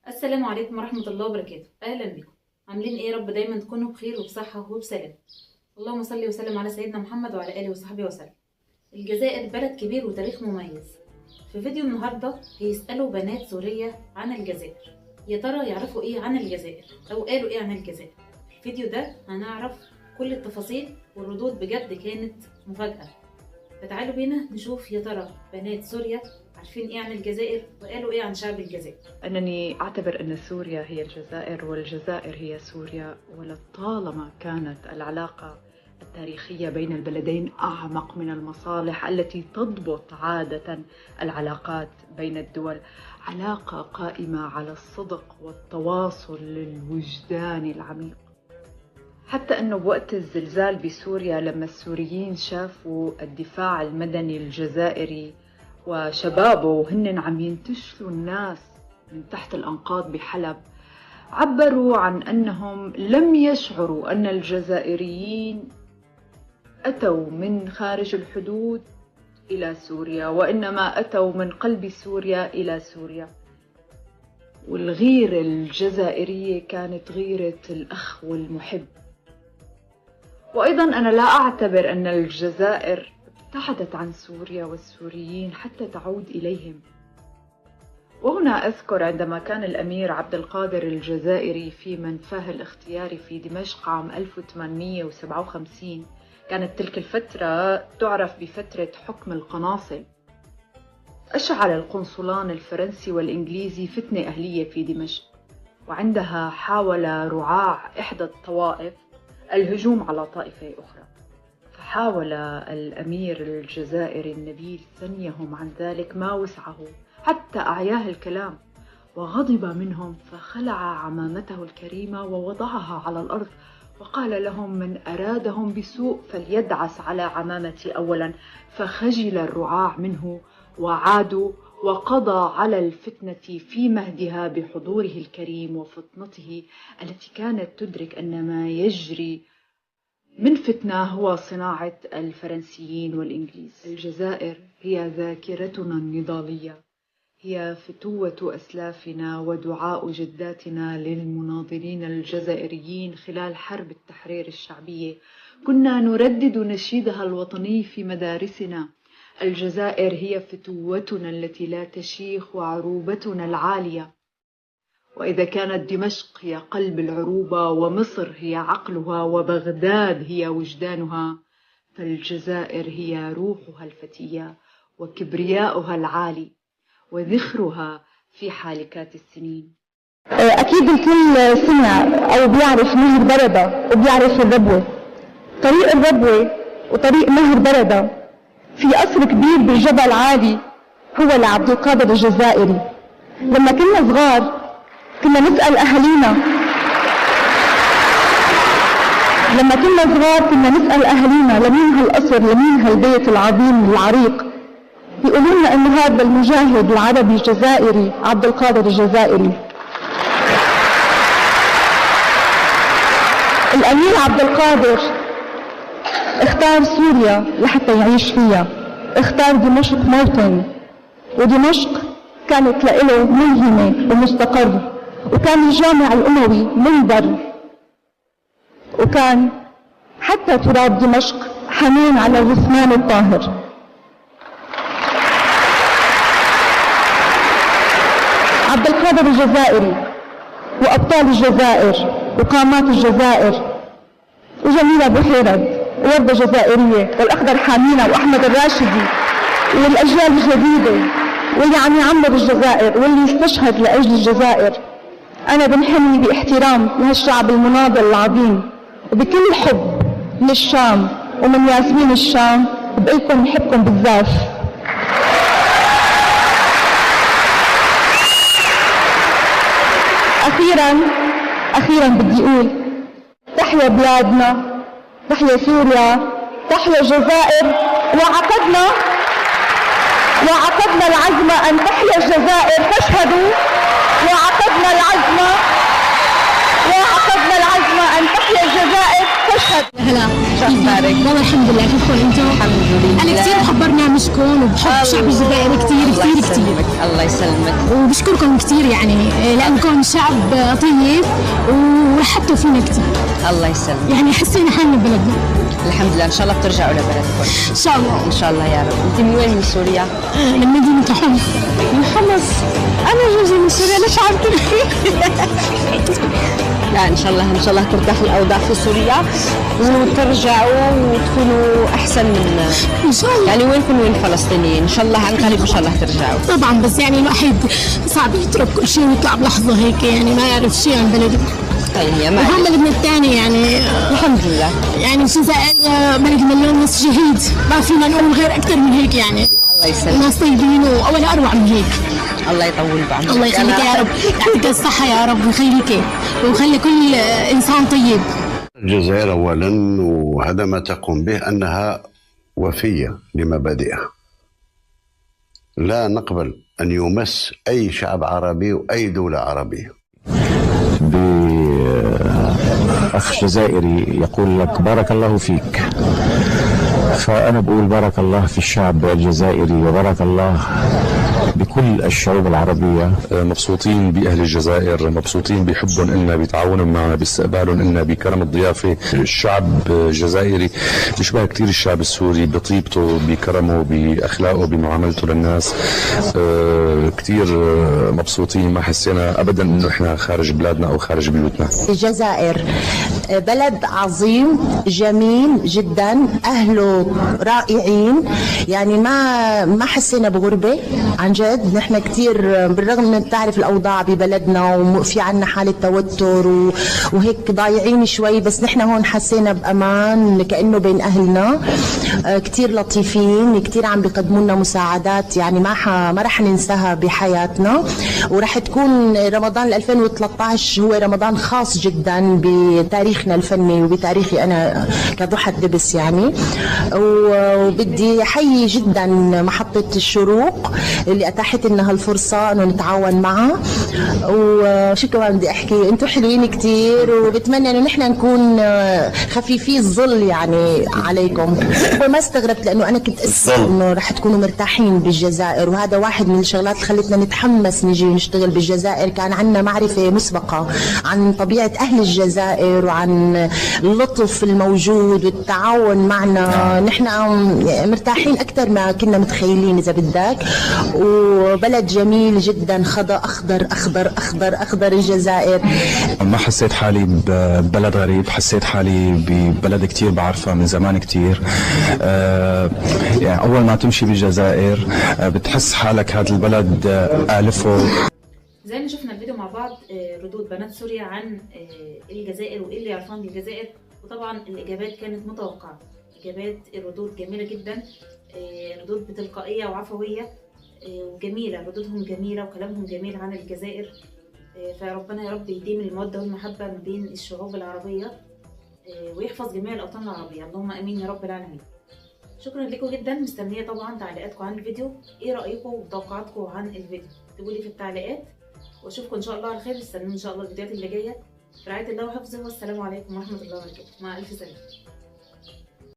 السلام عليكم ورحمة الله وبركاته. أهلا بكم. عاملين إيه يا رب؟ دايما تكونوا بخير وبصحة وبسلام. اللهم صل وسلم على سيدنا محمد وعلى آله وصحبه وسلم. الجزائر بلد كبير وتاريخ مميز. في فيديو النهاردة هيسألوا بنات سورية عن الجزائر، يا ترى يعرفوا إيه عن الجزائر أو قالوا إيه عن الجزائر. في الفيديو ده هنعرف كل التفاصيل والردود بجد كانت مفاجأة. فتعالوا بينا نشوف يا ترى بنات سوريا عارفين ايه عن الجزائر وقالوا ايه عن شعب الجزائر. أنني أعتبر أن سوريا هي الجزائر والجزائر هي سوريا، ولطالما كانت العلاقة التاريخية بين البلدين أعمق من المصالح التي تضبط عادة العلاقات بين الدول. علاقة قائمة على الصدق والتواصل الوجداني العميق، حتى أنه بوقت الزلزال بسوريا لما السوريين شافوا الدفاع المدني الجزائري وشبابه وهن عم ينتشلوا الناس من تحت الأنقاض بحلب، عبروا عن أنهم لم يشعروا أن الجزائريين أتوا من خارج الحدود إلى سوريا، وإنما أتوا من قلب سوريا إلى سوريا. والغيرة الجزائرية كانت غيرة الأخ والمحب. وأيضا أنا لا أعتبر أن الجزائر ابتعدت عن سوريا والسوريين حتى تعود إليهم. وهنا أذكر عندما كان الأمير عبد القادر الجزائري في منفاه الاختياري في دمشق عام 1857، كانت تلك الفترة تعرف بفترة حكم القناصل. أشعل القنصلان الفرنسي والإنجليزي فتنة أهلية في دمشق، وعندها حاول رعاع إحدى الطوائف الهجوم على طائفة أخرى، فحاول الأمير الجزائري النبيل ثنيهم عن ذلك ما وسعه حتى أعياه الكلام، وغضب منهم فخلع عمامته الكريمة ووضعها على الأرض وقال لهم: من أرادهم بسوء فليدعس على عمامتي أولا. فخجل الرعاع منه وعادوا، وقضى على الفتنة في مهدها بحضوره الكريم وفطنته التي كانت تدرك أن ما يجري من فتنة هو صناعة الفرنسيين والإنجليز. الجزائر هي ذاكرتنا النضالية، هي فتوة أسلافنا ودعاء جداتنا للمناضلين الجزائريين خلال حرب التحرير الشعبية. كنا نردد نشيدها الوطني في مدارسنا. الجزائر هي فتوتنا التي لا تشيخ وعروبتنا العالية. وإذا كانت دمشق هي قلب العروبة ومصر هي عقلها وبغداد هي وجدانها، فالجزائر هي روحها الفتية وكبرياؤها العالي وذخرها في حالكات السنين. أكيد الكل سمع أو بيعرف نهر بردة وبيعرف الربوة. طريق الربوة وطريق نهر بردة في قصر كبير بالجبل عالي هو لعبد القادر الجزائري. لما كنا صغار كنا نسأل أهالينا لمين هالقصر، لمين هالبيت العظيم العريق. يقولوا لنا إن هذا المجاهد العربي الجزائري عبد القادر الجزائري. الأمير عبد القادر اختار سوريا لحتى يعيش فيها، اختار دمشق موطن، ودمشق كانت لإله ملهمة ومستقر، وكان الجامع الأموي منبر، وكان حتى تراب دمشق حنين على الرثمان الطاهر. عبد القادر الجزائري وأبطال الجزائر وقامات الجزائر وجميلة بحيرد ووردة جزائرية والأخضر حامينا وأحمد الراشدي والأجيال الجديدة واللي عم يعمر الجزائر واللي يستشهد لأجل الجزائر. أنا بنحني باحترام لهالشعب المناضل العظيم وبكل حب من الشام ومن ياسمين الشام، بقلكم نحبكم بزاف. أخيراً بدي أقول: تحيا بلادنا، تحيا سوريا، تحيا الجزائر. وعقدنا العزم أن تحيا الجزائر، فاشهدوا. وعقدنا العزم أن تحيا الجزائر. هلا شو اخبارك؟ والله الحمد لله، كيفكم انتم؟ الحمد لله. انا كثير بحب برنامجكم وبحب شعب الجزائر كثير كثير كثير. الله يسلمك. وبشكركم كثير يعني لانكم شعب طيب ورحبتوا فينا كثير. الله يسلمك. يعني حسينا حالنا ببلدنا. الحمد لله، ان شاء الله بترجعوا لبلدكم. ان شاء الله. ان شاء الله يا رب. انت من وين، من سوريا؟ من مدينة حمص. من حمص. انا جوزي من سوريا، ليش عم تحكي؟ لا ان شاء الله ترتاح الاوضاع في سوريا وترجعوا وتكونوا احسن من ان شاء الله. يعني وينكم وين فلسطينيين، ان شاء الله عن قريب ان شاء الله ترجعوا. طبعا بس يعني الواحد صعب يترك كل شيء ويطلع بلحظة هيك، يعني ما يعرف شيء عن بلده. طيب يا معلم. وهم بلدنا الثاني يعني الحمد لله. يعني الجزائر بلد مليون ناس شهيد، ما فينا نقول غير اكثر من هيك يعني. الله يسلمك. الناس طيبين ولا اروع من هيك. الله يطول بعمرك. الله يخليك يا رب، يعطيك الصحة يا رب ويخليك ويخلي كل انسان طيب. الجزائر اولا، وهذا ما تقوم به انها وفيه لمبادئها. لا نقبل ان يمس اي شعب عربي واي دوله عربيه. أخ جزائري يقول لك بارك الله فيك، فأنا بقول بارك الله في الشعب الجزائري وبارك الله بكل الشعوب العربية. مبسوطين بأهل الجزائر، مبسوطين بيحبهم إلنا، بيتعاونوا معنا، بيستقبلون إلنا بكرم الضيافة. الشعب الجزائري بيشبه كثير الشعب السوري بطيبته، بكرمه، بأخلاقه، بمعاملته للناس. كثير مبسوطين، ما حسينا أبدا إنه إحنا خارج بلادنا أو خارج بيوتنا. الجزائر بلد عظيم جميل جدا، أهله رائعين، يعني ما حسينا بغربة عن جد. نحن كتير بالرغم من تعرف الأوضاع ببلدنا وفي عنا حالة توتر وهيك ضايعين شوي، بس نحن هون حسينا بأمان كأنه بين أهلنا. كتير لطيفين، كتير عم بيقدموا لنا مساعدات، يعني ما رح ننساها بحياتنا. ورح تكون رمضان 2013 هو رمضان خاص جدا بتاريخنا الفني وبتاريخي أنا كضحى دبس يعني. وبدي حيي جدا محطة الشروق اللي أتاحت لنا هالفرصة إنه نتعاون معها. وشو كمان بدي أحكي، أنتم حلوين كتير، وبتمنى إنه نحن نكون خفيفي الظل يعني عليكم. ما استغربت لأنه أنا كنت أسأل إنه رح تكونوا مرتاحين بالجزائر، وهذا واحد من الشغلات اللي خلتنا نتحمس نجي نشتغل بالجزائر. كان عندنا معرفة مسبقة عن طبيعة أهل الجزائر وعن اللطف الموجود والتعاون معنا. نحن مرتاحين أكثر ما كنا متخيلين إذا بدك. وبلد جميل جدا، خضاء أخضر أخضر أخضر أخضر الجزائر. ما حسيت حالي ببلد غريب، حسيت حالي ببلد كتير بعرفها من زمان كتير. يعني أول ما تمشي بالجزائر بتحس حالك هذا البلد ألفه. زي ما شفنا الفيديو مع بعض، ردود بنات سوريا عن الجزائر وايه اللي يعرفون بالجزائر، وطبعا الاجابات كانت متوقعه. اجابات الردود جميله جدا، ردود بتلقائيه وعفويه وجميله، ردودهم جميله وكلامهم جميل عن الجزائر. فربنا يا رب يديم الموده والمحبه ما بين الشعوب العربيه، ويحفظ جميع الاوطان العربيه، اللهم امين يا رب العالمين. شكرا لكم جدا، مستنيه طبعا تعليقاتكم عن الفيديو. ايه رايكم وتوقعاتكم عن الفيديو؟ اكتبوا لي في التعليقات، واشوفكم ان شاء الله على خير. استنوني ان شاء الله الفيديوهات اللي جايه. في رعايه الله وحفظه، والسلام عليكم ورحمه الله وبركاته. مع الف سلامه.